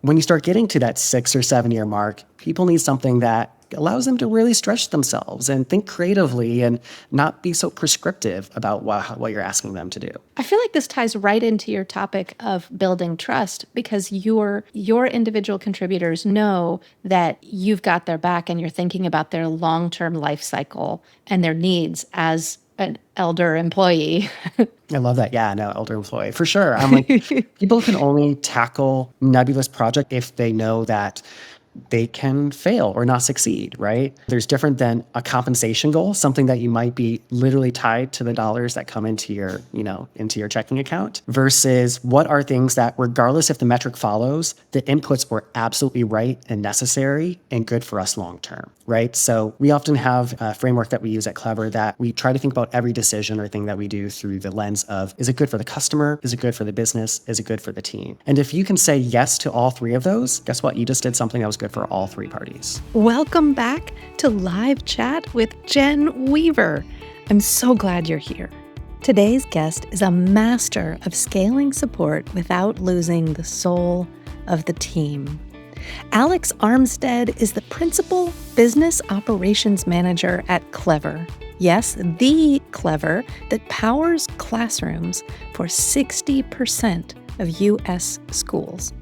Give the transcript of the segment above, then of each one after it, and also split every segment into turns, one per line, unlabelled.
when you start getting to that 6 or 7 year mark, people need something that allows them to really stretch themselves and think creatively and not be so prescriptive about what you're asking them to do.
I feel like this ties right into your topic of building trust because your individual contributors know that you've got their back and you're thinking about their long-term life cycle and their needs as an elder employee.
I love that. Yeah, no, elder employee for sure. I'm like, people can only tackle nebulous project if they know that they can fail or not succeed, right? There's different than a compensation goal, something that you might be literally tied to the dollars that come into your, into your checking account versus what are things that regardless if the metric follows, the inputs were absolutely right and necessary and good for us long term, right? So we often have a framework that we use at Clever that we try to think about every decision or thing that we do through the lens of, is it good for the customer? Is it good for the business? Is it good for the team? And if you can say yes to all three of those, guess what? You just did something that was good for all three parties.
Welcome back to Live Chat with Jen Weaver. I'm so glad you're here. Today's guest is a master of scaling support without losing the soul of the team. Alex Armstead is the Principal Business Operations Manager at Clever. Yes, the Clever that powers classrooms for 60% of U.S. schools.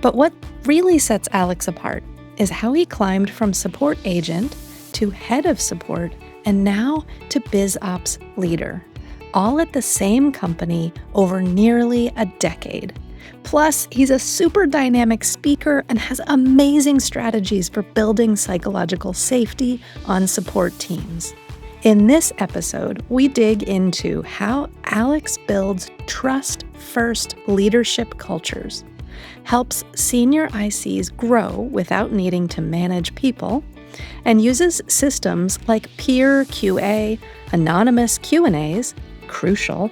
But what really sets Alex apart is how he climbed from support agent to head of support and now to biz ops leader, all at the same company over nearly a decade. Plus, he's a super dynamic speaker and has amazing strategies for building psychological safety on support teams. In this episode, we dig into how Alex builds trust-first leadership cultures, helps senior ICs grow without needing to manage people, and uses systems like peer QA, anonymous Q&As, crucial,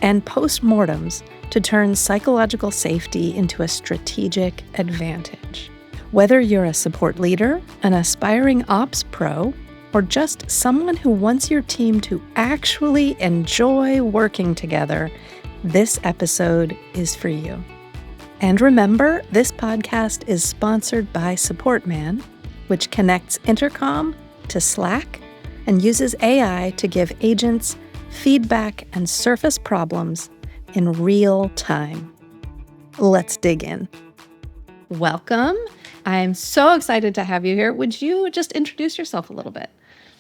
and postmortems to turn psychological safety into a strategic advantage. Whether you're a support leader, an aspiring ops pro, or just someone who wants your team to actually enjoy working together, this episode is for you. And remember, this podcast is sponsored by SupportMan, which connects Intercom to Slack and uses AI to give agents feedback and surface problems in real time. Let's dig in. Welcome. I'm so excited to have you here. Would you just introduce yourself a little bit?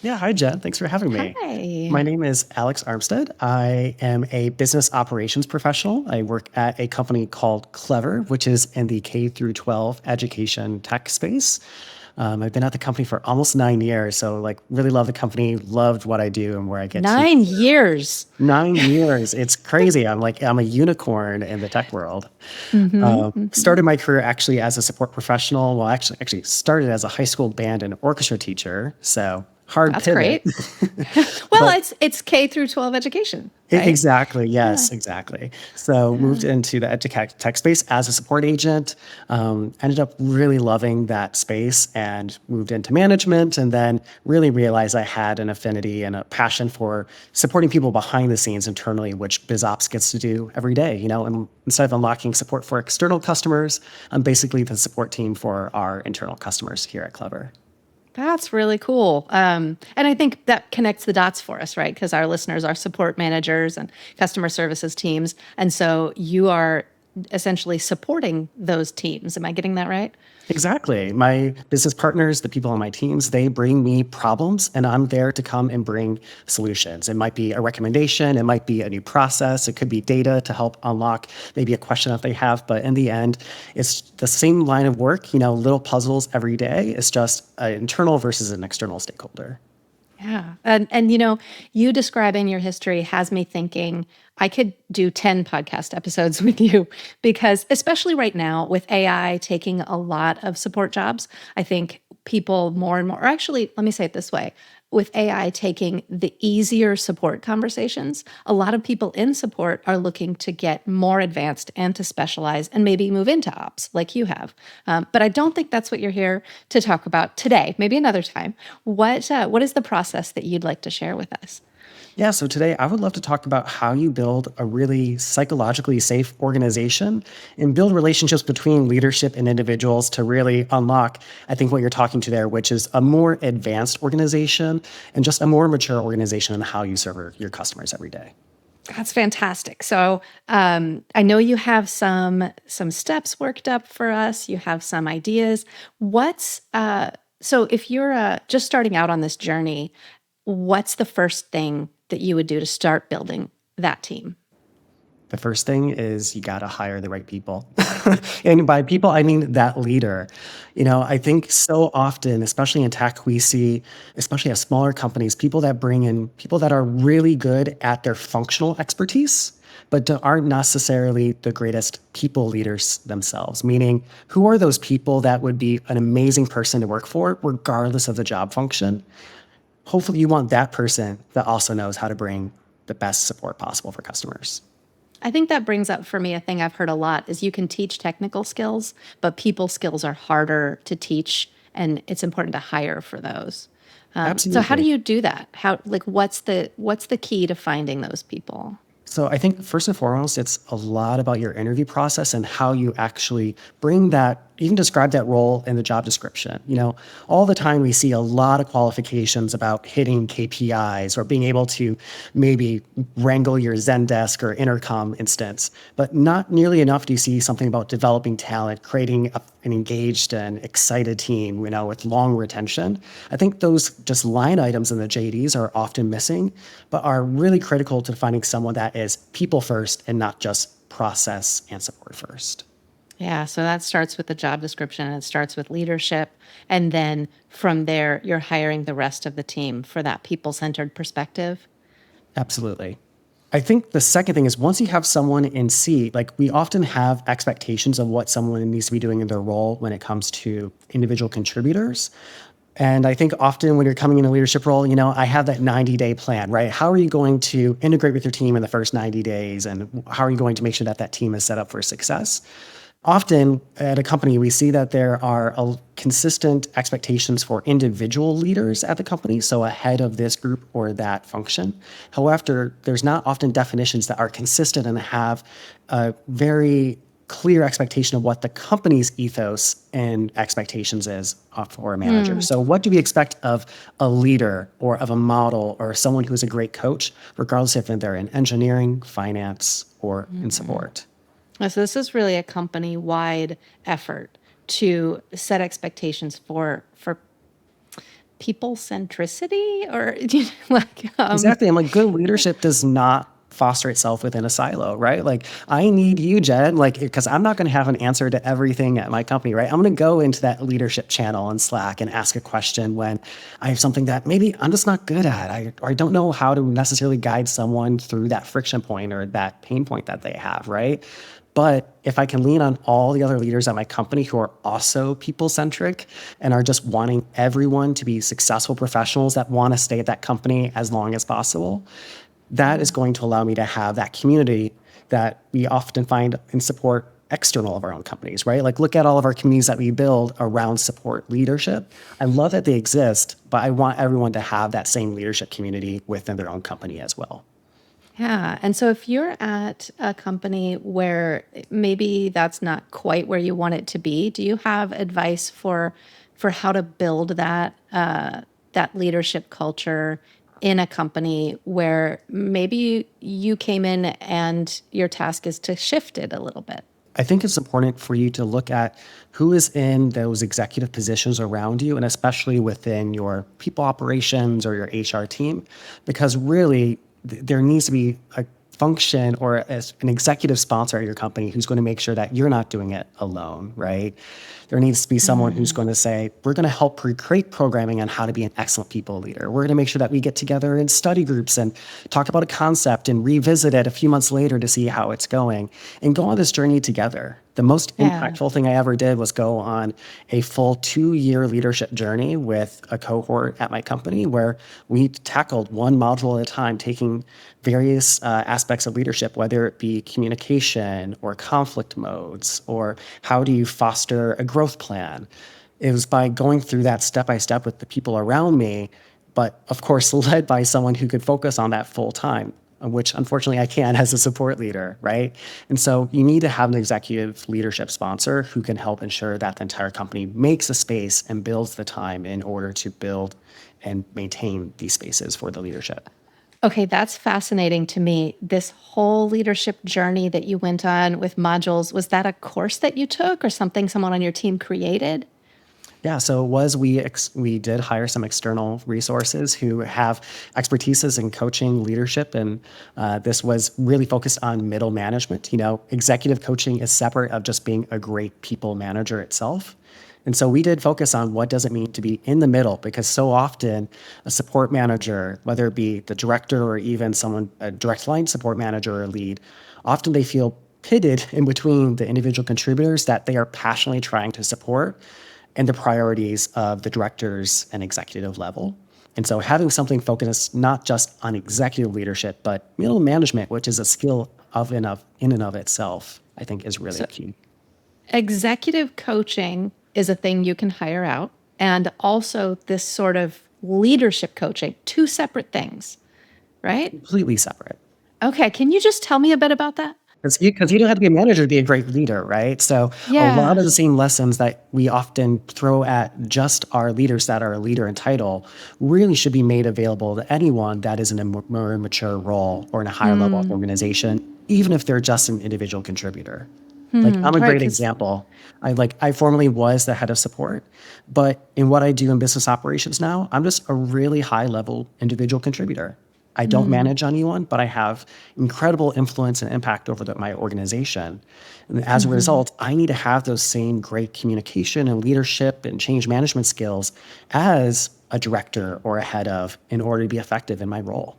Yeah, hi, Jen. Thanks for having me.
Hi.
My name is Alex Armstead. I am a business operations professional. I work at a company called Clever, which is in the K through 12 education tech space. I've been at the company for almost 9 years, so really love the company, loved what I do and where I get
9 years.
9 years. It's crazy. I'm a unicorn in the tech world. Started my career actually as a support professional. Well, actually started as a high school band and orchestra teacher. So hard
That's
pivot.
Great. Well, it's K through 12 education. Right?
Exactly. Yes, exactly. So moved into the tech space as a support agent, ended up really loving that space and moved into management, and then really realized I had an affinity and a passion for supporting people behind the scenes internally, which BizOps gets to do every day, and instead of unlocking support for external customers, I'm basically the support team for our internal customers here at Clever.
That's really cool. And I think that connects the dots for us, right? Because our listeners are support managers and customer services teams. And so you are essentially supporting those teams. Am I getting that right?
Exactly. My business partners, the people on my teams, they bring me problems and I'm there to come and bring solutions. It might be a recommendation. It might be a new process. It could be data to help unlock maybe a question that they have. But in the end, it's the same line of work, little puzzles every day. It's just an internal versus an external stakeholder.
Yeah. And you describing your history has me thinking I could do 10 podcast episodes with you because especially right now with AI taking a lot of support jobs, I think people more and more, or actually, let me say it this way, with AI taking the easier support conversations, a lot of people in support are looking to get more advanced and to specialize and maybe move into ops like you have. But I don't think that's what you're here to talk about today. Maybe another time. What is the process that you'd like to share with us?
Yeah, so today I would love to talk about how you build a really psychologically safe organization and build relationships between leadership and individuals to really unlock, I think, what you're talking to there, which is a more advanced organization and just a more mature organization in how you serve your customers every day.
That's fantastic. So I know you have some steps worked up for us. You have some ideas. What's so if you're just starting out on this journey, what's the first thing that you would do to start building that team?
The first thing is you got to hire the right people. And by people, I mean that leader. I think so often, especially in tech, we see, especially at smaller companies, people that bring in people that are really good at their functional expertise, but aren't necessarily the greatest people leaders themselves. Meaning, who are those people that would be an amazing person to work for, regardless of the job function? Hopefully, you want that person that also knows how to bring the best support possible for customers.
I think that brings up for me a thing I've heard a lot is you can teach technical skills, but people skills are harder to teach, and it's important to hire for those. So how do
Absolutely.
you do that? How like what's the key to finding those people?
So I think first and foremost, it's a lot about your interview process and how you actually bring that, you can describe that role in the job description. All the time we see a lot of qualifications about hitting KPIs or being able to maybe wrangle your Zendesk or Intercom instance, but not nearly enough do you see something about developing talent, creating an engaged and excited team, with long retention. I think those just line items in the JDs are often missing, but are really critical to finding someone that is people first and not just process and support first.
Yeah, so that starts with the job description and it starts with leadership. And then from there, you're hiring the rest of the team for that people centered perspective.
Absolutely. I think the second thing is once you have someone in seat, like we often have expectations of what someone needs to be doing in their role when it comes to individual contributors. And I think often when you're coming in a leadership role, I have that 90-day plan, right? How are you going to integrate with your team in the first 90 days? And how are you going to make sure that that team is set up for success? Often at a company, we see that there are consistent expectations for individual leaders at the company, so ahead of this group or that function. However, there's not often definitions that are consistent and have a very clear expectation of what the company's ethos and expectations is for a manager. So what do we expect of a leader or of a model or someone who is a great coach, regardless if they're in engineering, finance, or in support?
So this is really a company-wide effort to set expectations for people centricity or
Exactly. I'm like, good leadership does not foster itself within a silo, right? Like, I need you, Jen, like, because I'm not going to have an answer to everything at my company, right? I'm going to go into that leadership channel in Slack and ask a question when I have something that maybe I'm just not good at. Or I don't know how to necessarily guide someone through that friction point or that pain point that they have, right? But if I can lean on all the other leaders at my company who are also people centric and are just wanting everyone to be successful professionals that want to stay at that company as long as possible, that is going to allow me to have that community that we often find and support external of our own companies, right? Like look at all of our communities that we build around support leadership. I love that they exist, but I want everyone to have that same leadership community within their own company as well.
Yeah. And so if you're at a company where maybe that's not quite where you want it to be, do you have advice for how to build that leadership culture in a company where maybe you came in and your task is to shift it a little bit?
I think it's important for you to look at who is in those executive positions around you, and especially within your people operations or your HR team, because really there needs to be a function or as an executive sponsor at your company who's going to make sure that you're not doing it alone, right? There needs to be someone who's going to say, we're going to help create programming on how to be an excellent people leader. We're going to make sure that we get together in study groups and talk about a concept and revisit it a few months later to see how it's going and go on this journey together. The most
Yeah.
impactful thing I ever did was go on a full 2-year leadership journey with a cohort at my company where we tackled one module at a time, taking various aspects of leadership, whether it be communication or conflict modes, or how do you foster a growth plan. It was by going through that step by step with the people around me but of course, led by someone who could focus on that full time, which unfortunately I can't as a support leader, right? And so you need to have an executive leadership sponsor who can help ensure that the entire company makes a space and builds the time in order to build and maintain these spaces for the leadership.
Okay, that's fascinating to me. This whole leadership journey that you went on with modules, was that a course that you took or something someone on your team created?
Yeah, so it was we did hire some external resources who have expertises in coaching leadership, and this was really focused on middle management. Executive coaching is separate of just being a great people manager itself. And so we did focus on what does it mean to be in the middle, because so often a support manager, whether it be the director or even someone, a direct line support manager or lead, often they feel pitted in between the individual contributors that they are passionately trying to support and the priorities of the directors and executive level. And so having something focused not just on executive leadership, but middle management, which is a skill in and of itself, I think is really
So,
key.
executive coaching is a thing you can hire out, and also this sort of leadership coaching, two separate things, right?
Completely separate.
Okay, can you just tell me a bit about that?
Because you don't have to be a manager to be a great leader, right? So a lot
Yeah.
of the same lessons that we often throw at just our leaders that are a leader in title really should be made available to anyone that is in a more mature role or in a higher level of organization, even if they're just an individual contributor. Like, I'm a
Right,
great
because
example. I formerly was the head of support, but in what I do in business operations now, I'm just a really high level individual contributor. I don't manage anyone, but I have incredible influence and impact over my organization. And as a result, I need to have those same great communication and leadership and change management skills as a director or a head of in order to be effective in my role.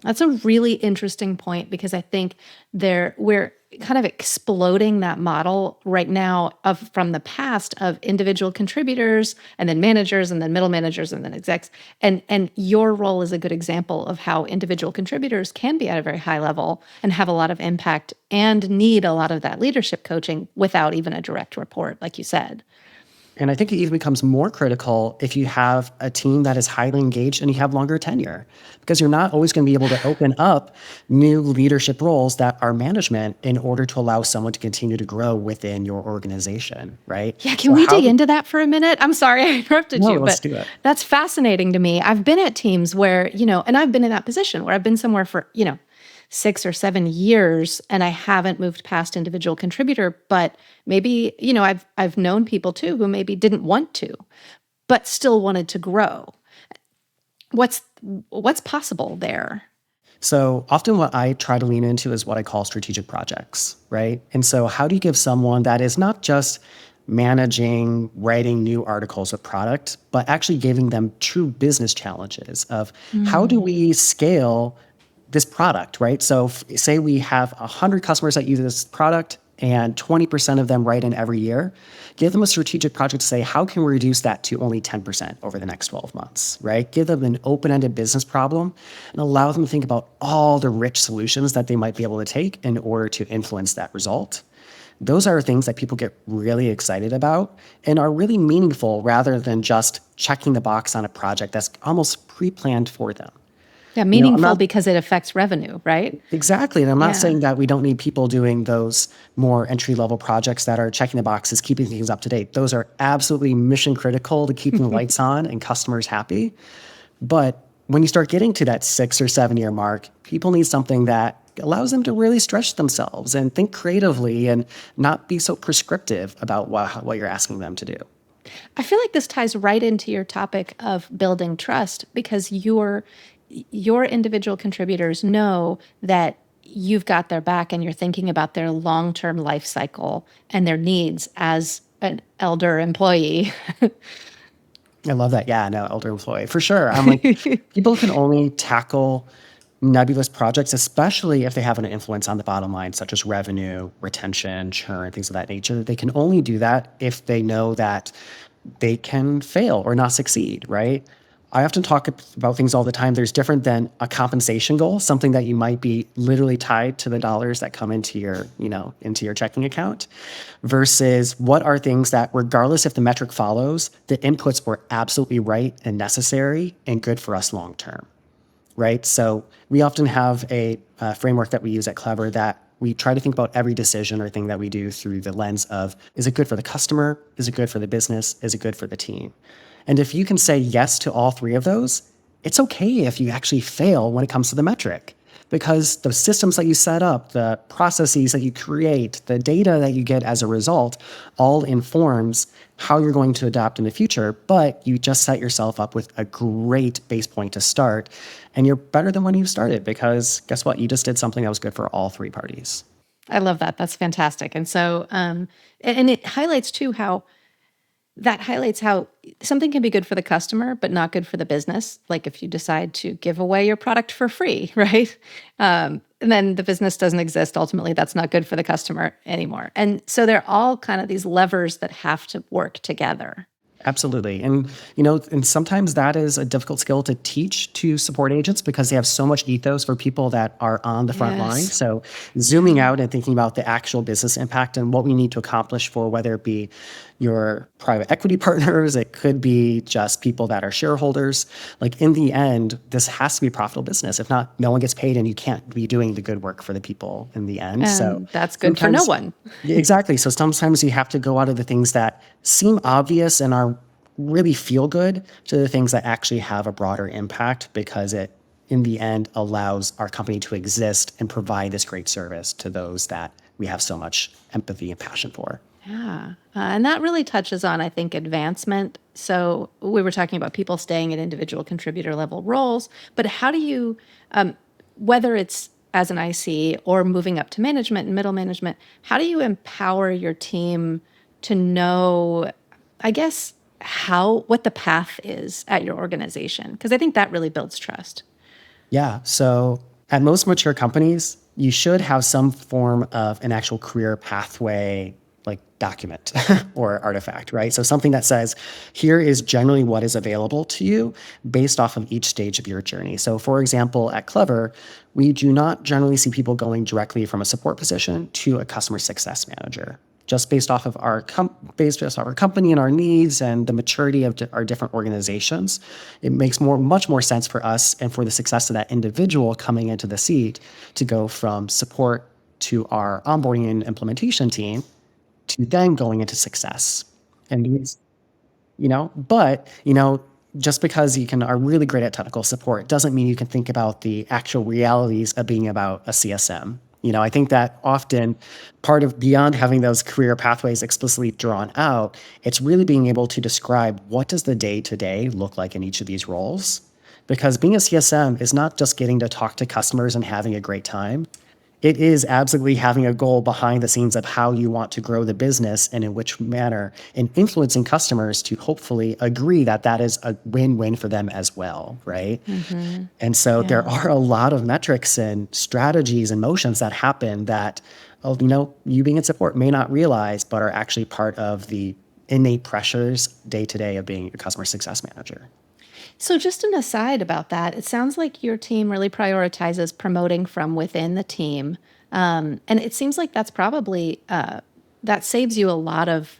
that's a really interesting point because I think we're kind of exploding that model right now of from the past of individual contributors and then managers and then middle managers and then execs. And your role is a good example of how individual contributors can be at a very high level and have a lot of impact and need a lot of that leadership coaching without even a direct report, like you said.
And I think it even becomes more critical if you have a team that is highly engaged and you have longer tenure, because you're not always going to be able to open up new leadership roles that are management in order to allow someone to continue to grow within your organization, right?
Yeah, can
So
we
how
dig
do
into that for a minute? I'm sorry I interrupted
no,
you,
let's
but
do it.
that's fascinating to me. I've been at teams where, and I've been in that position where I've been somewhere for, 6 or 7 years and I haven't moved past individual contributor, but maybe, I've known people too who maybe didn't want to, but still wanted to grow. What's what's possible there?
So often what I try to lean into is what I call strategic projects, right? And so how do you give someone that is not just managing, writing new articles of product, but actually giving them true business challenges of how do
Mm.
we scale this product, right? So say we have 100 customers that use this product and 20% of them write in every year. Give them a strategic project to say, how can we reduce that to only 10% over the next 12 months, right? Give them an open-ended business problem and allow them to think about all the rich solutions that they might be able to take in order to influence that result. Those are things that people get really excited about and are really meaningful rather than just checking the box on a project that's almost pre-planned for them.
Yeah,
I'm
meaningful
not
because it affects revenue, right?
exactly. And I'm not
Yeah.
saying that we don't need people doing those more entry level projects that are checking the boxes, keeping things up to date. Those are absolutely mission critical to keeping the lights on and customers happy. But when you start getting to that 6 or 7 year mark, people need something that allows them to really stretch themselves and think creatively and not be so prescriptive about what you're asking them to do.
I feel like this ties right into your topic of building trust because your individual contributors know that you've got their back and you're thinking about their long-term life cycle and their needs as an elder employee.
I love that. Yeah, no, elder employee for sure. I'm like, people can only tackle nebulous projects, especially if they have an influence on the bottom line, such as revenue, retention, churn, things of that nature. They can only do that if they know that they can fail or not succeed, right? I often talk about things all the time. There's different than a compensation goal, something that you might be literally tied to the dollars that come into your, into your checking account, versus what are things that, regardless if the metric follows, the inputs were absolutely right and necessary and good for us long term, right? So we often have a framework that we use at Clever that we try to think about every decision or thing that we do through the lens of, is it good for the customer? Is it good for the business? Is it good for the team? And if you can say yes to all three of those, it's okay if you actually fail when it comes to the metric, because the systems that you set up, the processes that you create, the data that you get as a result, all informs how you're going to adapt in the future. But you just set yourself up with a great base point to start, and you're better than when you started, because guess what? You just did something that was good for all three parties.
I love that. That's fantastic. And so, and it highlights too how something can be good for the customer, but not good for the business. Like if you decide to give away your product for free, right? And then the business doesn't exist. Ultimately, that's not good for the customer anymore. And so they're all kind of these levers that have to work together.
Absolutely. And sometimes that is a difficult skill to teach to support agents because they have so much ethos for people that are on the front line.
Yes.
So zooming out and thinking about the actual business impact and what we need to accomplish for whether it be your private equity partners, it could be just people that are shareholders. Like in the end, this has to be a profitable business. If not, no one gets paid and you can't be doing the good work for the people in the end. So
And that's good for no one.
exactly. So sometimes you have to go out of the things that seem obvious and are really feel good to the things that actually have a broader impact, because it, in the end, allows our company to exist and provide this great service to those that we have so much empathy and passion for.
Yeah. And that really touches on, I think, advancement. So we were talking about people staying at individual contributor level roles, but how do you, whether it's as an IC or moving up to management and middle management, how do you empower your team to know, I guess, what the path is at your organization? Because I think that really builds trust.
Yeah. So at most mature companies, you should have some form of an actual career pathway, like document or artifact, right? So something that says, here is generally what is available to you based off of each stage of your journey. So for example, at Clever, we do not generally see people going directly from a support position to a customer success manager, just based off of our company and our needs and the maturity of our different organizations. It makes much more sense for us and for the success of that individual coming into the seat to go from support to our onboarding and implementation team to then going into success. And just because are really great at technical support doesn't mean you can think about the actual realities of being about a CSM. I think that often part of beyond having those career pathways explicitly drawn out, it's really being able to describe what does the day-to-day look like in each of these roles. Because being a CSM is not just getting to talk to customers and having a great time. It is absolutely having a goal behind the scenes of how you want to grow the business and in which manner, and influencing customers to hopefully agree that that is a win-win for them as well, right?
Mm-hmm.
And so there
Yeah.
are a lot of metrics and strategies and motions that happen that, you being in support may not realize, but are actually part of the innate pressures day to day of being a customer success manager.
So, just an aside about that, it sounds like your team really prioritizes promoting from within the team. And it seems like that's probably, that saves you a lot of,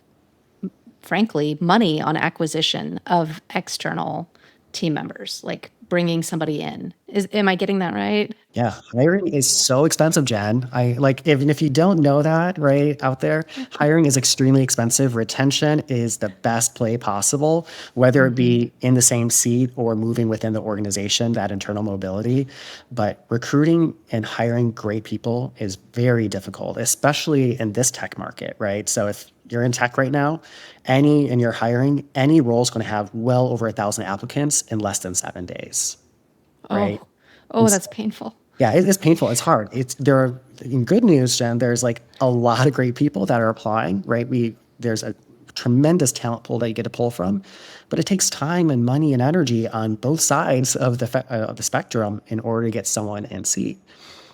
frankly, money on acquisition of external team members, like bringing somebody in. Am I getting that right?
Yeah, hiring is so expensive, Jen. Even if you don't know that, right, out there, hiring is extremely expensive. Retention is the best play possible, whether it
Mm-hmm.
be in the same seat or moving within the organization, that internal mobility. But recruiting and hiring great people is very difficult, especially in this tech market, right? So if you're in tech right now, and you're hiring, any role is going to have well over 1,000 applicants in less than 7 days, right?
Oh, oh, that's painful.
Yeah, it's painful. It's hard. In good news, Jen, there's like a lot of great people that are applying, right? There's a tremendous talent pool that you get to pull from, but it takes time and money and energy on both sides of the spectrum in order to get someone in seat.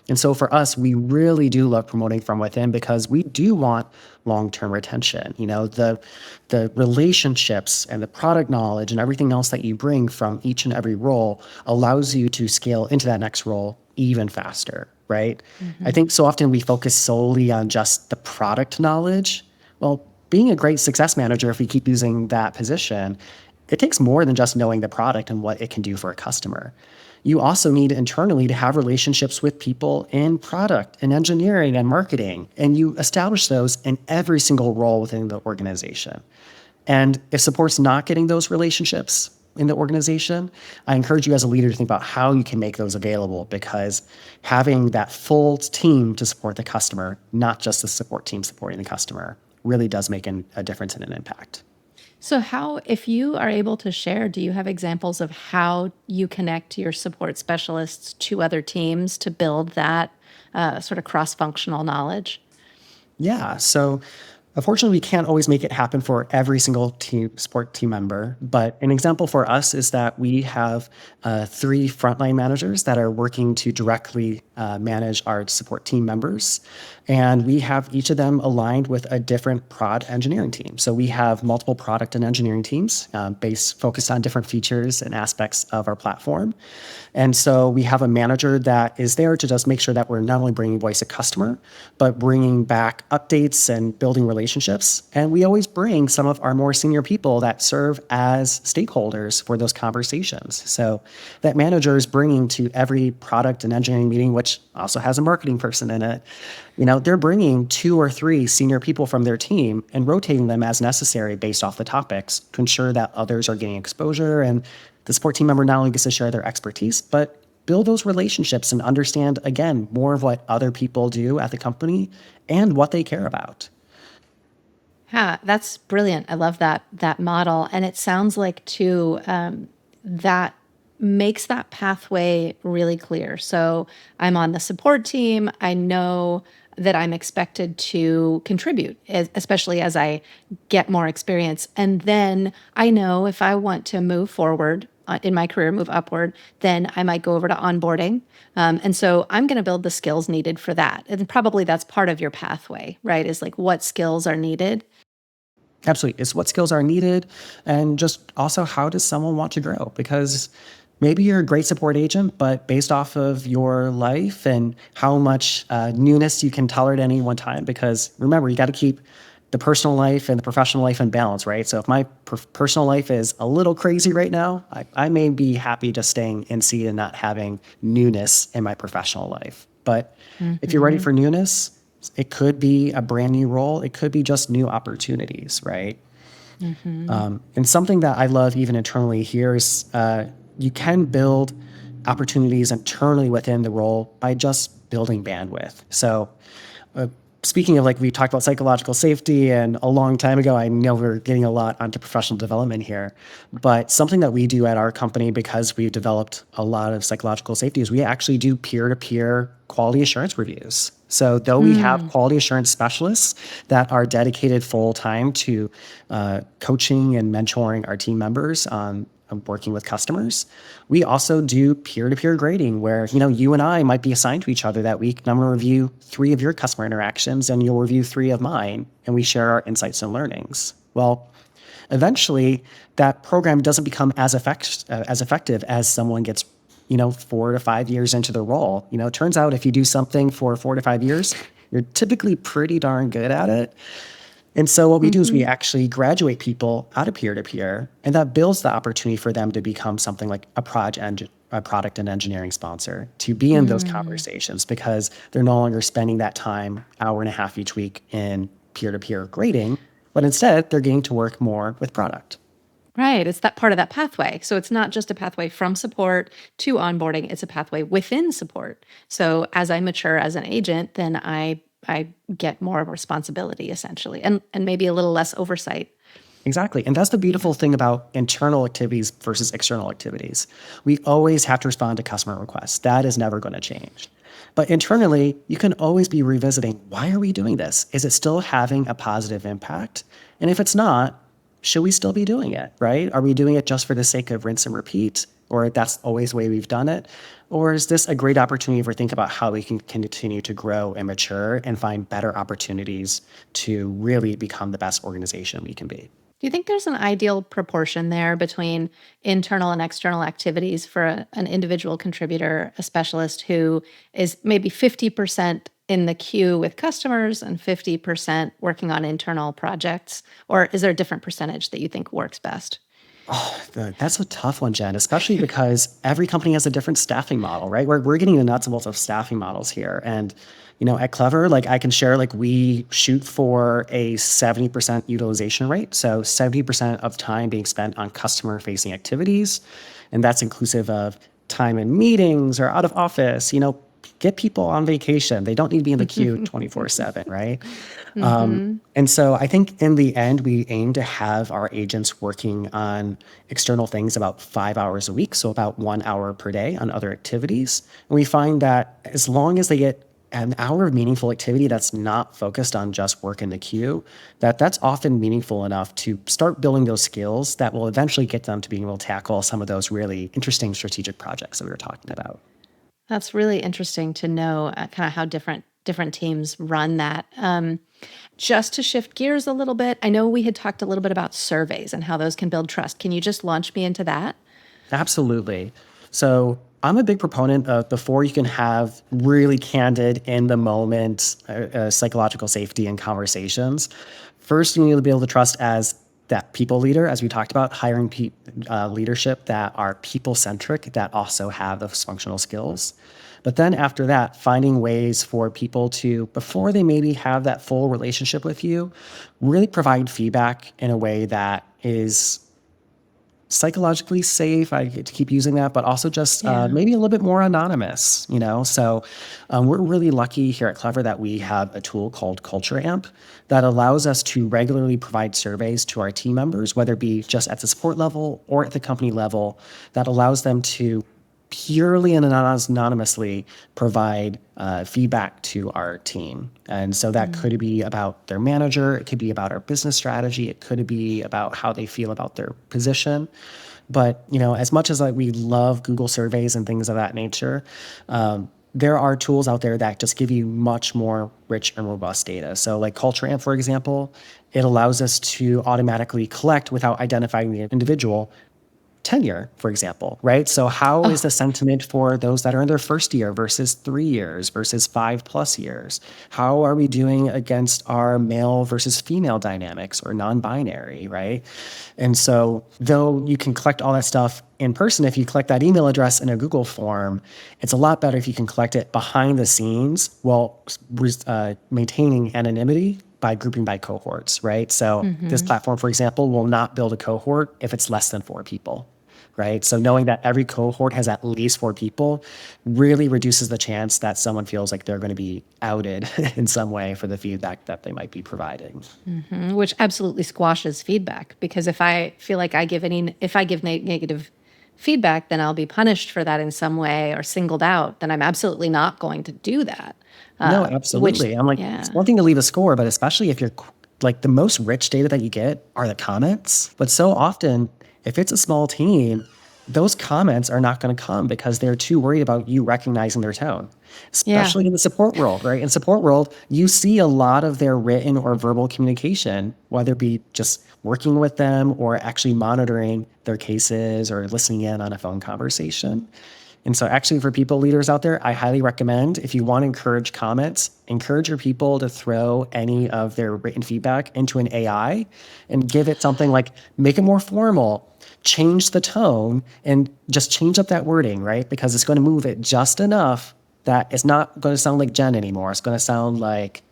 And so for us, we really do love promoting from within because we do want long-term retention. The relationships and the product knowledge and everything else that you bring from each and every role allows you to scale into that next role even faster, right? I
Hmm.
think so often we focus solely on just the product knowledge. Well, being a great success manager, if we keep using that position, it takes more than just knowing the product and what it can do for a customer. You also need internally to have relationships with people in product and engineering and marketing, and you establish those in every single role within the organization. And if support's not getting those relationships in the organization, I encourage you as a leader to think about how you can make those available, because having that full team to support the customer, not just the support team supporting the customer, really does make a difference and an impact.
So, how, if you are able to share, do you have examples of how you connect your support specialists to other teams to build that sort of cross functional knowledge?
Yeah. So unfortunately, we can't always make it happen for every single team support team member. But an example for us is that we have three frontline managers that are working to directly manage our support team members. And we have each of them aligned with a different prod engineering team. So we have multiple product and engineering teams based focused on different features and aspects of our platform. And so we have a manager that is there to just make sure that we're not only bringing voice of customer, but bringing back updates and building relationships. And we always bring some of our more senior people that serve as stakeholders for those conversations. So that manager is bringing to every product and engineering meeting, which also has a marketing person in it. They're bringing two or three senior people from their team and rotating them as necessary based off the topics to ensure that others are getting exposure, and the support team member not only gets to share their expertise, but build those relationships and understand, again, more of what other people do at the company and what they care about.
Yeah, that's brilliant. I love that model, and it sounds like too that makes that pathway really clear. So I'm on the support team. I know that I'm expected to contribute, especially as I get more experience, and then I know if I want to move forward in my career, move upward, then I might go over to onboarding. And so I'm going to build the skills needed for that. And probably that's part of your pathway, right? Is like what skills are needed.
Absolutely. It's what skills are needed, and just also how does someone want to grow? Because maybe you're a great support agent, but based off of your life and how much newness you can tolerate at any one time, because remember, you got to keep the personal life and the professional life in balance, right? So if my personal life is a little crazy right now, I may be happy just staying in seat and not having newness in my professional life. But if you're ready
Hmm.
for newness, it could be a brand new role. It could be just new opportunities, right?
Hmm.
And something that I love even internally here is you can build opportunities internally within the role by just building bandwidth. So uh, speaking of, like, we talked about psychological safety, and a long time ago, I know we're getting a lot onto professional development here, but something that we do at our company, because we've developed a lot of psychological safety, is we actually do peer-to-peer quality assurance reviews. So though we have
Mm.
quality assurance specialists that are dedicated full time to coaching and mentoring our team members on working with customers, we also do peer-to-peer grading where, you and I might be assigned to each other that week, and I'm going to review 3 of your customer interactions and you'll review 3 of mine, and we share our insights and learnings. Well, eventually that program doesn't become as effective as someone gets 4 to 5 years into the role. It turns out if you do something for 4 to 5 years, you're typically pretty darn good at it. And so what we do is we
Hmm.
actually graduate people out of peer to peer, and that builds the opportunity for them to become something like a product and engineering sponsor, to be in those
Mm.
conversations, because they're no longer spending that time, hour and a half each week, in peer to peer grading, but instead they're getting to work more with product.
Right. It's that part of that pathway. So it's not just a pathway from support to onboarding, it's a pathway within support. So as I mature as an agent, then I get more of a responsibility essentially and maybe a little less oversight.
Exactly. And that's the
Yeah.
beautiful thing about internal activities versus external activities. We always have to respond to customer requests. That is never going to change. But internally, you can always be revisiting, why are we doing this? Is it still having a positive impact? And if it's not, should we still be doing it, right? Are we doing it just for the sake of rinse and repeat? Or that's always the way we've done it? Or is this a great opportunity for think about how we can continue to grow and mature and find better opportunities to really become the best organization we can be?
Do you think there's an ideal proportion there between internal and external activities for an individual contributor, a specialist who is maybe 50% in the queue with customers and 50% working on internal projects? Or is there a different percentage that you think works best?
Oh, that's a tough one, Jen, especially because every company has a different staffing model, right? We're getting the nuts and bolts of staffing models here. And, at Clever, like I can share, like we shoot for a 70% utilization rate. So 70% of time being spent on customer facing activities. And that's inclusive of time in meetings or out of office, get people on vacation. They don't need to be in the queue 24/7, right?
Hmm.
And so I think in the end, we aim to have our agents working on external things about 5 hours a week, so about 1 hour per day on other activities. And we find that as long as they get an hour of meaningful activity that's not focused on just work in the queue, that's often meaningful enough to start building those skills that will eventually get them to being able to tackle some of those really interesting strategic projects that we were talking about.
That's really interesting to know kind of how different teams run that. Just to shift gears a little bit, I know we had talked a little bit about surveys and how those can build trust. Can you just launch me into that?
Absolutely. So I'm a big proponent of before you can have really candid, in the moment psychological safety and conversations, first you need to be able to trust as that people leader, as we talked about, hiring leadership that are people centric, that also have those functional skills. But then after that, finding ways for people to, before they maybe have that full relationship with you, really provide feedback in a way that is psychologically safe. I get to keep using that, but also just
Yeah.
maybe a little bit more anonymous. So we're really lucky here at Clever that we have a tool called Culture Amp that allows us to regularly provide surveys to our team members, whether it be just at the support level or at the company level, that allows them to purely and anonymously provide feedback to our team. And so that could be about their manager, it could be about our business strategy, it could be about how they feel about their position. But as much as like we love Google surveys and things of that nature, there are tools out there that just give you much more rich and robust data. So like Culture Amp, for example, it allows us to automatically collect without identifying the individual tenure, for example, right? So how is
Oh,
the sentiment for those that are in their first year versus 3 years versus 5+ years? How are we doing against our male versus female dynamics or non-binary, right? And so though you can collect all that stuff in person, if you collect that email address in a Google form, it's a lot better if you can collect it behind the scenes while maintaining anonymity by grouping by cohorts, right? So this
hmm.
platform, for example, will not build a cohort if it's less than 4 people, right? So knowing that every cohort has at least 4 people really reduces the chance that someone feels like they're going to be outed in some way for the feedback that they might be providing.
Which absolutely squashes feedback because if I feel like if I give negative feedback, then I'll be punished for that in some way or singled out. Then I'm absolutely not going to do that.
No,
Which,
absolutely. I'm like, it's
yeah,
one thing to leave a score, but especially if you're like the most rich data that you get are the comments. But so often, if it's a small team, those comments are not going to come because they're too worried about you recognizing their tone,
yeah,
especially in the support world, right? In support world, you see a lot of their written or verbal communication, whether it be just working with them or actually monitoring their cases or listening in on a phone conversation. And so, actually, for people leaders out there, I highly recommend if you want to encourage comments, encourage your people to throw any of their written feedback into an AI and give it something like make it more formal, change the tone, and just change up that wording, right? Because it's going to move it just enough that it's not going to sound like Jen anymore. It's going to sound like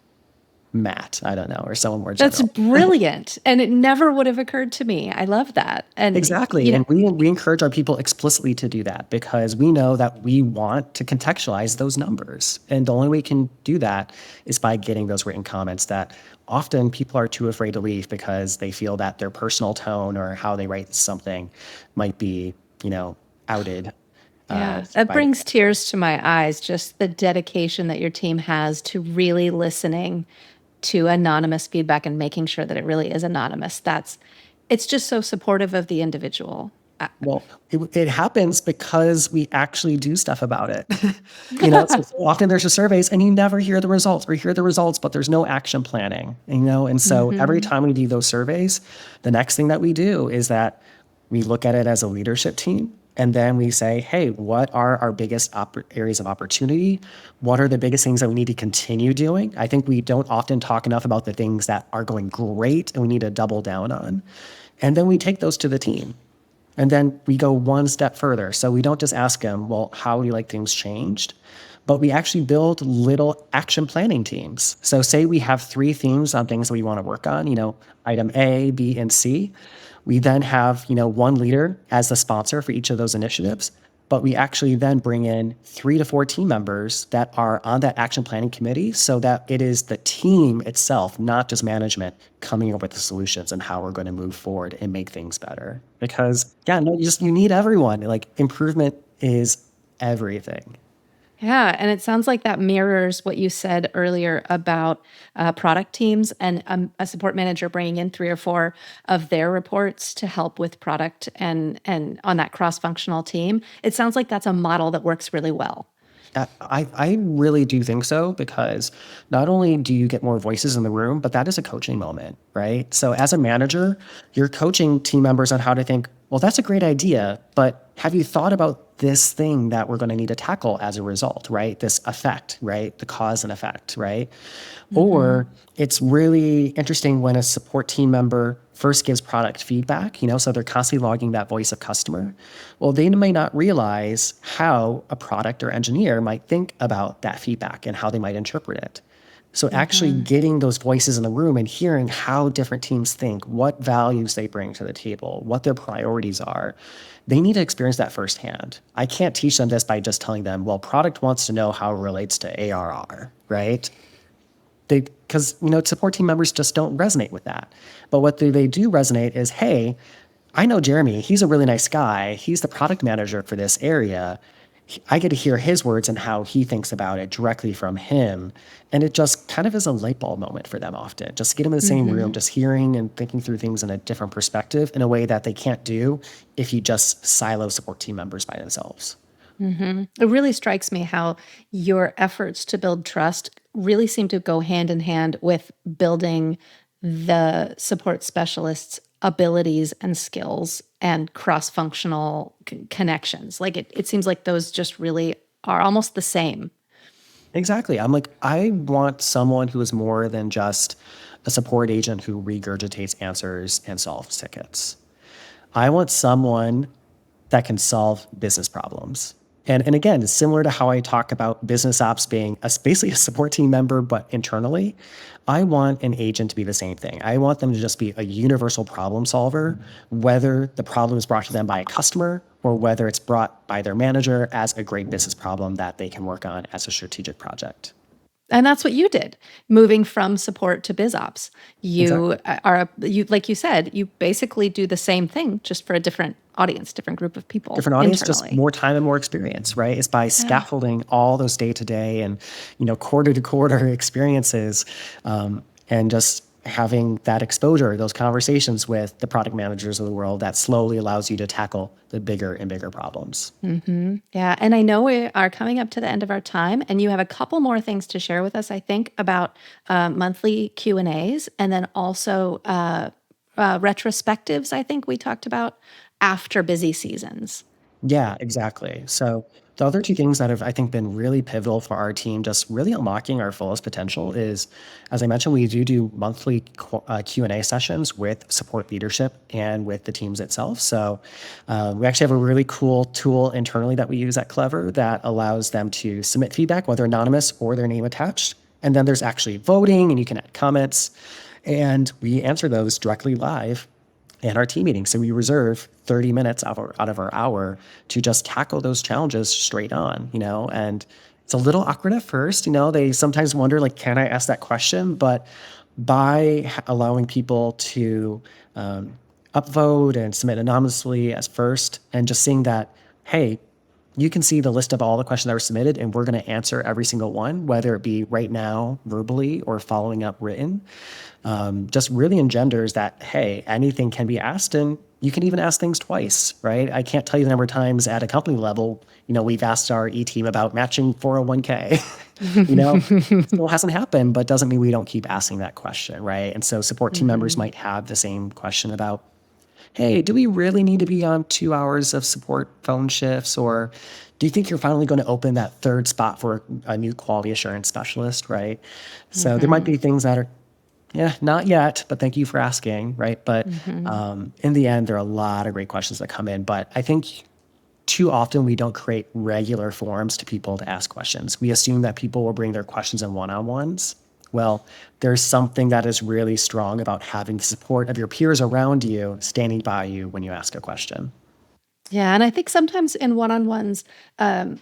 Matt, I don't know, or someone more
that's
general.
brilliant. And it never would have occurred to me. I love that. And,
Exactly. And we encourage our people explicitly to do that because we know that we want to contextualize those numbers. And the only way we can do that is by getting those written comments that often people are too afraid to leave because they feel that their personal tone or how they write something might be, outed
yeah, that
by the
brings tears to my eyes, just the dedication that your team has to really listening to anonymous feedback and making sure that it really is anonymous. That's It's just so supportive of the individual.
Well, it happens because we actually do stuff about it. You know, so often there's just surveys and you never hear the results or hear the results, but there's no action planning, you know? And so every
Mhm.
time we do those surveys, the next thing that we do is that we look at it as a leadership team. And then we say, hey, what are our biggest areas of opportunity? What are the biggest things that we need to continue doing? I think we don't often talk enough about the things that are going great and we need to double down on. And then we take those to the team. And then we go one step further. So we don't just ask them, well, how would you like things changed? But we actually build little action planning teams. So say we have 3 themes on things that we want to work on, you know, item A, B, and C. We then have, you know, one leader as the sponsor for each of those initiatives. But we actually then bring in 3 to 4 team members that are on that action planning committee so that it is the team itself, not just management, coming up with the solutions and how we're going to move forward and make things better. Because, yeah, no, you need everyone. Like, improvement is everything.
Yeah, and it sounds like that mirrors what you said earlier about product teams and a support manager bringing in 3 or 4 of their reports to help with product and on that cross-functional team. It sounds like that's a model that works really well.
I really do think so because not only do you get more voices in the room, but that is a coaching moment, right? So as a manager, you're coaching team members on how to think, well, that's a great idea, but have you thought about this thing that we're going to need to tackle as a result, right? This effect, right? The cause and effect, right?
Mhm.
Or it's really interesting when a support team member first gives product feedback, you know, so they're constantly logging that voice of customer. Well, they may not realize how a product or engineer might think about that feedback and how they might interpret it. So actually
Mhm.
getting those voices in the room and hearing how different teams think, what values they bring to the table, what their priorities are, they need to experience that firsthand. I can't teach them this by just telling them, well, product wants to know how it relates to ARR, right? They because you know support team members just don't resonate with that. But what they do resonate is, hey, I know Jeremy. He's a really nice guy. He's the product manager for this area. I get to hear his words and how he thinks about it directly from him. And it just kind of is a light bulb moment for them often. Just get them in the same room,
Mhm.
just hearing and thinking through things in a different perspective in a way that they can't do if you just silo support team members by themselves.
Mhm. It really strikes me how your efforts to build trust really seem to go hand in hand with building the support specialist's abilities and skills and cross-functional connections. Like it seems like those just really are almost the same.
Exactly. I'm like, I want someone who is more than just a support agent who regurgitates answers and solves tickets. I want someone that can solve business problems. And again, it's similar to how I talk about business ops being basically a support team member, but internally, I want an agent to be the same thing. I want them to just be a universal problem solver, whether the problem is brought to them by a customer or whether it's brought by their manager as a great business problem that they can work on as a strategic project.
And that's what you did, moving from support to biz ops.
Exactly.
You like you said, you basically do the same thing just for a different audience, different group of people
Different audience, just
internally.
more time and more experience, right? It's by
Yeah.
scaffolding all those day to day and quarter to quarter experiences, and just having that exposure, those conversations with the product managers of the world that slowly allows you to tackle the bigger and bigger problems.
Yeah, and I know we are coming up to the end of our time, and you have a couple more things to share with us. I think about monthly Q&As, and then also retrospectives. I think we talked about after busy seasons.
Yeah, exactly. So the other 2 things that have, I think, been really pivotal for our team, just really unlocking our fullest potential is, as I mentioned, we do monthly Q&A sessions with support leadership and with the teams itself. So we actually have a really cool tool internally that we use at Clever that allows them to submit feedback, whether anonymous or their name attached. And then there's actually voting and you can add comments. And we answer those directly live in our team meeting. So we reserve 30 minutes out of our hour to just tackle those challenges straight on, and it's a little awkward at first. They sometimes wonder, like, can I ask that question? But by allowing people to upvote and submit anonymously as first, and just seeing that, hey, you can see the list of all the questions that were submitted, and we're going to answer every single one, whether it be right now verbally or following up written. Just really engenders that, hey, anything can be asked, and you can even ask things twice, right? I can't tell you the number of times at a company level, we've asked our E-team about matching 401k. Still hasn't happened, but doesn't mean we don't keep asking that question, right? And so support team members might have the same question about, hey, do we really need to be on 2 hours of support phone shifts? Or do you think you're finally going to open that third spot for a new quality assurance specialist, right? So there might be things that are, yeah, not yet, but thank you for asking, right? But in the end, there are a lot of great questions that come in. But I think too often we don't create regular forums to people to ask questions. We assume that people will bring their questions in one-on-ones. Well, there's something that is really strong about having the support of your peers around you, standing by you when you ask a question.
Yeah, and I think sometimes in one-on-ones,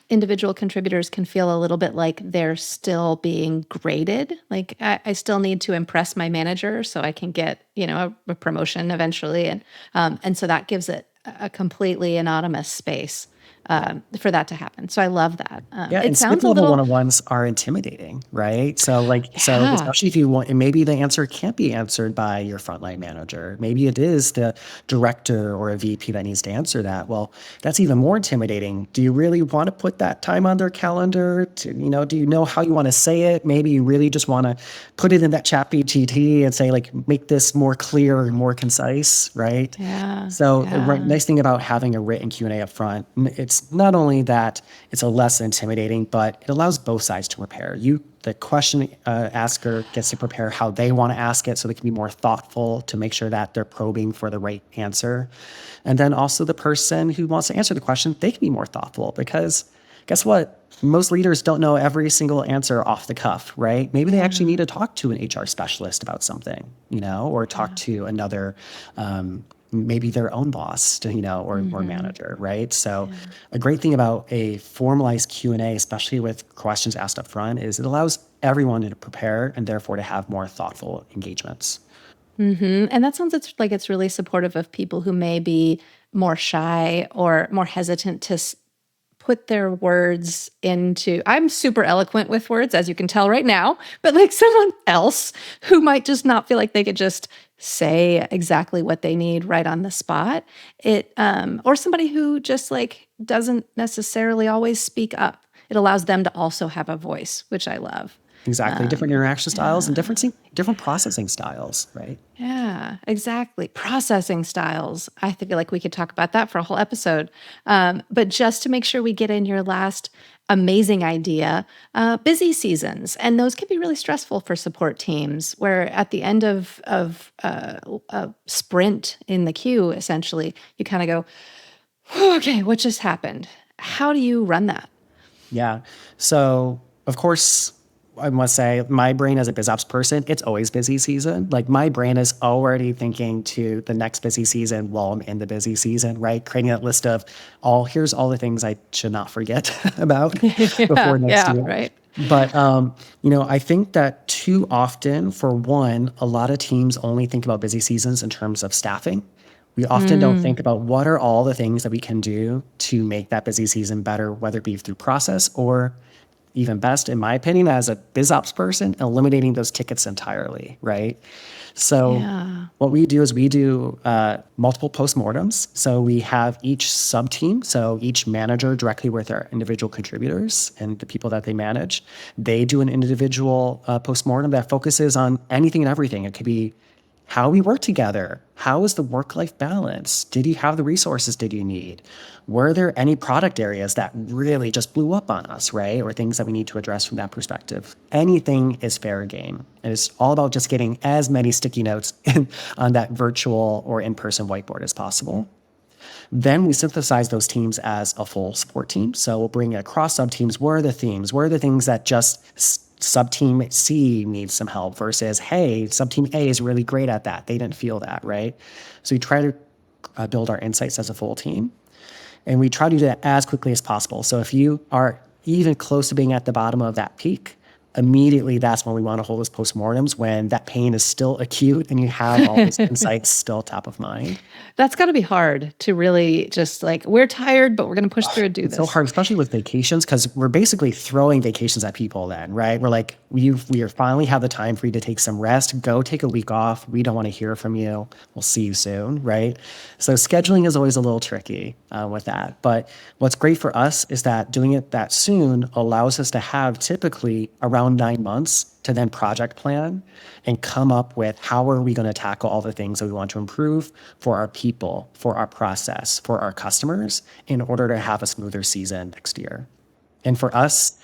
individual contributors can feel a little bit like they're still being graded. Like I still need to impress my manager so I can get, a promotion eventually, and so that gives it a completely anonymous space for that to happen. So I love that.
Yeah,
It
and
sounds
skip
a
level
little,
one-on-ones are intimidating, right? So
yeah,
especially if you want, and maybe the answer can't be answered by your frontline manager. Maybe it is the director or a VP that needs to answer that. Well, that's even more intimidating. Do you really want to put that time on their calendar? Do you know how you want to say it? Maybe you really just want to put it in that chat BGT and say, like, make this more clear and more concise, right?
yeah,
So the
yeah.
nice thing about having a written Q&A up front, it's not only that it's a less intimidating, but it allows both sides to prepare. The question asker gets to prepare how they want to ask it so they can be more thoughtful to make sure that they're probing for the right answer. And then also the person who wants to answer the question, they can be more thoughtful because guess what? Most leaders don't know every single answer off the cuff, right? Maybe they actually need to talk to an HR specialist about something, or talk to another, maybe their own boss, or manager, right? So
Yeah.
a great thing about a formalized Q&A, especially with questions asked up front, is it allows everyone to prepare and therefore to have more thoughtful engagements.
And that sounds like it's really supportive of people who may be more shy or more hesitant to put their words into. I'm super eloquent with words, as you can tell right now, but like someone else who might just not feel like they could just say exactly what they need right on the spot. Or somebody who just like doesn't necessarily always speak up. It allows them to also have a voice, which I love.
Exactly. Different interaction styles and
Yeah.
different processing styles, right?
Yeah, exactly. Processing styles. I feel like we could talk about that for a whole episode. But just to make sure we get in your last amazing idea, busy seasons. And those can be really stressful for support teams, where at the end of a sprint in the queue, essentially, you kind of go, okay, what just happened? How do you run that?
Yeah. So, of course, I must say, my brain as a BizOps person, it's always busy season. Like my brain is already thinking to the next busy season while I'm in the busy season, right? Creating that list of here's all the things I should not forget about
Yeah,
before next
yeah,
year.
right.
But I think that too often, for one, a lot of teams only think about busy seasons in terms of staffing. We often don't think
Mm,
about what are all the things that we can do to make that busy season better, whether it be through process or even best, in my opinion, as a BizOps person, eliminating those tickets entirely, right? So
yeah.
what we do is we do multiple postmortems. So we have each sub team, so each manager directly with our individual contributors and the people that they manage, they do an individual postmortem that focuses on anything and everything. It could be how we work together. How is the work-life balance? Did you have the resources did you need? Were there any product areas that really just blew up on us, right? Or things that we need to address from that perspective? Anything is fair game. And it's all about just getting as many sticky notes on that virtual or in-person whiteboard as possible. Then we synthesize those teams as a full support team. So we'll bring across sub teams. Where are the themes? Where are the things that just sub team C needs some help versus, hey, sub team A is really great at that. They didn't feel that, right? So we try to build our insights as a full team. And we try to do that as quickly as possible. So if you are even close to being at the bottom of that peak, immediately that's when we want to hold those postmortems, when that pain is still acute and you have all those insights still top of mind.
That's got to be hard to really just like, we're tired, but we're going to push through and do
It's
this.
so hard, especially with vacations, because we're basically throwing vacations at people then, right? We're like, we are finally have the time for you to take some rest. Go take a week off. We don't want to hear from you. We'll see you soon, right? So scheduling is always a little tricky with that. But what's great for us is that doing it that soon allows us to have typically around 9 months to then project plan and come up with how are we going to tackle all the things that we want to improve for our people, for our process, for our customers, in order to have a smoother season next year. And for us,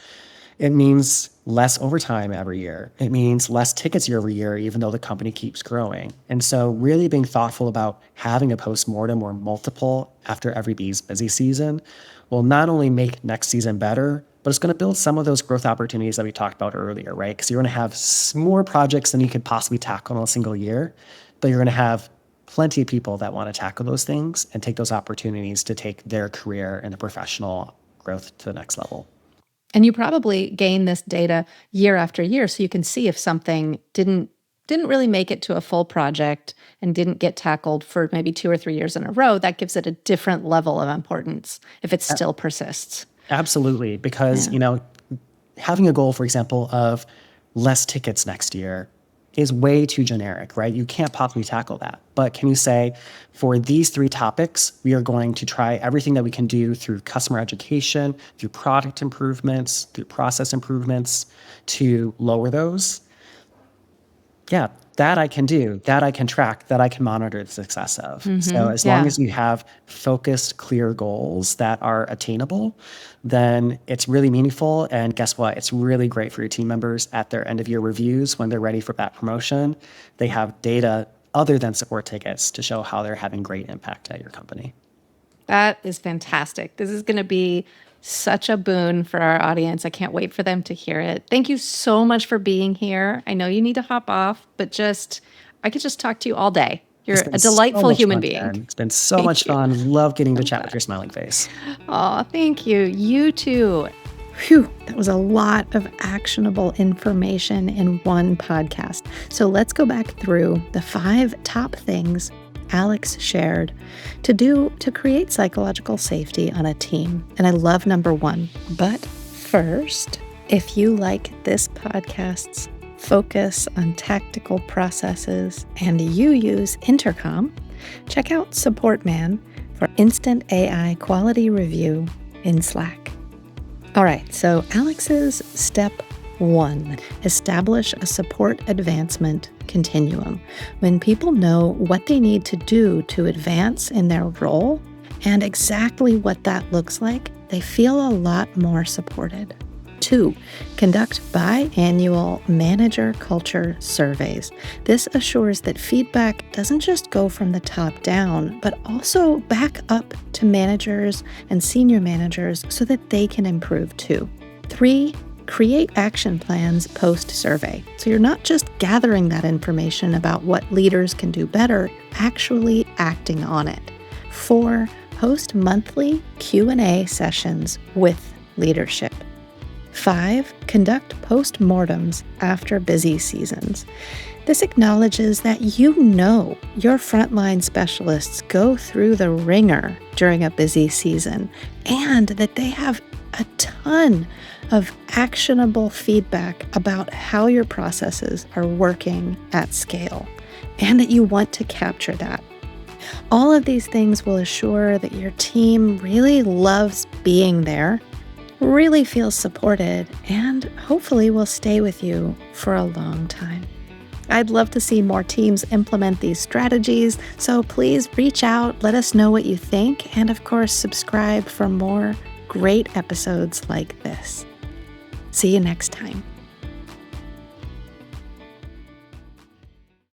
it means less overtime every year. It means less tickets year over year, even though the company keeps growing. And so really being thoughtful about having a postmortem or multiple after every busy season will not only make next season better, but it's going to build some of those growth opportunities that we talked about earlier, right? Because you're going to have more projects than you could possibly tackle in a single year, but you're going to have plenty of people that want to tackle those things and take those opportunities to take their career and the professional growth to the next level.
And you probably gain this data year after year, so you can see if something didn't really make it to a full project and didn't get tackled for maybe 2 or 3 years in a row. That gives it a different level of importance if it still persists.
Absolutely, because having a goal, for example, of less tickets next year is way too generic, right? You can't possibly tackle that. But can you say, for these 3 topics, we are going to try everything that we can do through customer education, through product improvements, through process improvements to lower those? Yeah, that I can do, that I can track, that I can monitor the success of. So as long as you have focused, clear goals that are attainable, then it's really meaningful. And guess what? It's really great for your team members at their end of year reviews when they're ready for that promotion. They have data other than support tickets to show how they're having great impact at your company.
That is fantastic. This is going to be such a boon for our audience. I can't wait for them to hear it. Thank you so much for being here. I know you need to hop off, but I could just talk to you all day. You're a delightful human being.
Jen. It's been so much fun. Love getting to chat with your smiling face.
Oh, thank you. You too. Phew, that was a lot of actionable information in one podcast. So let's go back through the 5 top things Alex shared to do to create psychological safety on a team. And I love number 1. But first, if you like this podcast's focus on tactical processes and you use Intercom, check out Support Man for instant AI quality review in Slack. All right, so Alex's step 1, establish a support advancement continuum. When people know what they need to do to advance in their role and exactly what that looks like, they feel a lot more supported. 2, conduct biannual manager culture surveys. This assures that feedback doesn't just go from the top down, but also back up to managers and senior managers so that they can improve too. 3, create action plans post-survey. So you're not just gathering that information about what leaders can do better, actually acting on it. 4, host monthly Q&A sessions with leadership. 5, conduct postmortems after busy seasons. This acknowledges that your frontline specialists go through the ringer during a busy season and that they have a ton of actionable feedback about how your processes are working at scale and that you want to capture that. All of these things will assure that your team really loves being there, really feels supported, and hopefully will stay with you for a long time. I'd love to see more teams implement these strategies, so please reach out, let us know what you think, and of course, subscribe for more great episodes like this. See you next time.